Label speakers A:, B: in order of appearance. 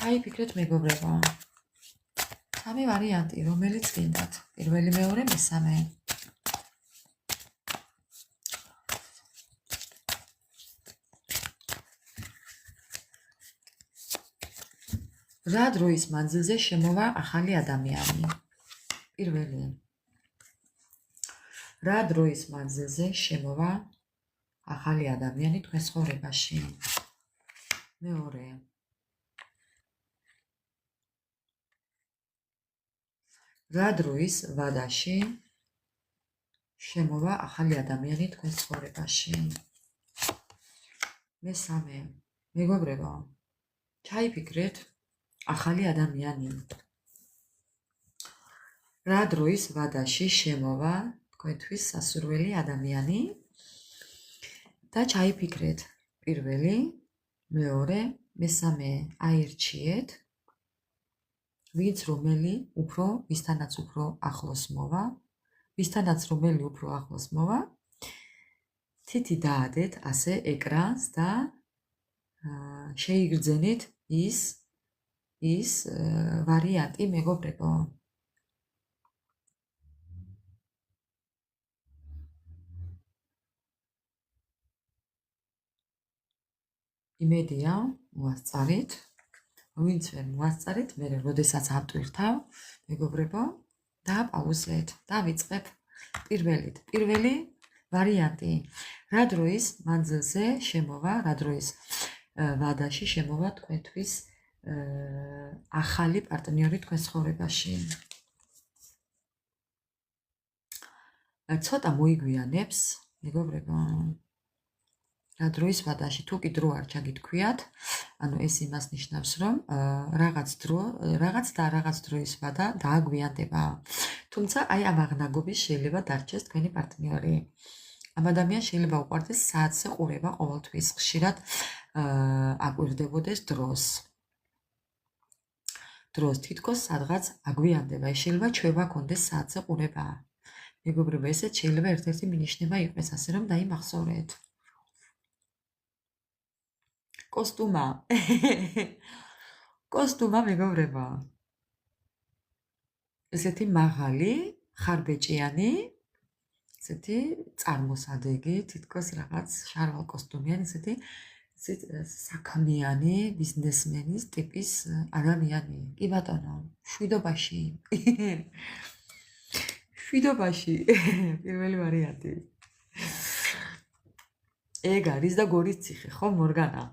A: ჩაიფიქრეთ მეგობრებო. სამი ვარიანტი, რომელიც გინდათ. პირველი, მეორე, მესამე. რა დროის მანძილზე შემოვა ახალი ადამიანი? პირველი. რა დროის მანძილზე შემოვა ახალი ადამიანი თქვენ ცხოვრებაში? მეორე. რა დროის ვადაში შემოვა ახალი ადამიანი თქვენ ცხოვრებაში? მესამე. მეგობრებო, ჩაიფიქრეთ ახალი ადამიანი. რა დროის ვადაში შემოვა თქვენთვის სასურველი ადამიანი და ჩაიფიქრეთ პირველი, მეორე, მესამე. აირჩიეთ ვინც რომელი უფრო ვისთანაც უფრო ახლოს მოვა, ვისთანაც რომელი უფრო ახლოს მოვა, თითი დაადეთ ასე ეკრანს და შეიგრძენით ის ვარიანტი მეგობრებო. იმედია მოასწარით, ვინც ვერ მოასწარით, მე როდესაც ამტვირთავ მეგობრებო, დააპაუზეთ და ვიწყებ პირველი ვარიანტი. რა დროის მანძილზე შემოვა, რა დროის ვადაში შემოვა თქვენთვის ახალი პარტნიორი თქვენ ცხოვრებაში? ცოტა მოიგვიანებს მეგობრებო. რა დროის ვადაში, თუ კი დრო არ ჩაგითქვიათ, ანუ ეს იმას ნიშნავს, რომ რაღაც დროის ვადა დააგვიანდება. თუმცა აი ამ აღნაგობის შეიძლება დარჩეს თქვენი პარტნიორი. ამ ადამიანს შეიძლება უყვარდეს საათზე ყურება ყოველთვის, ხშირად აკვირდებოდეს დროს თითქოს სადღაც აგვიანდება. შეიძლება ჩვევა ქონდეს საათზე ყურება. მეგობრებო, ესეც შეიძლება ერთ-ერთი მინიშნება იყოს, ასე რომ დაიმახსოვრეთ. კოსტუმა მეგობრებო. ესეთი მაღალი, ხარბეჭიანი, ესეთი წარმოსადეგი, თითქოს რაღაც შარვალ კოსტუმიანი, ესეთი საქმიანი, ბიზნესმენის ტიპის ადამიანი. კი ბატონო, შვიდობაში. პირველი ვარიანტი. ეგ არის და გორის ციხე, ხო მორგანა?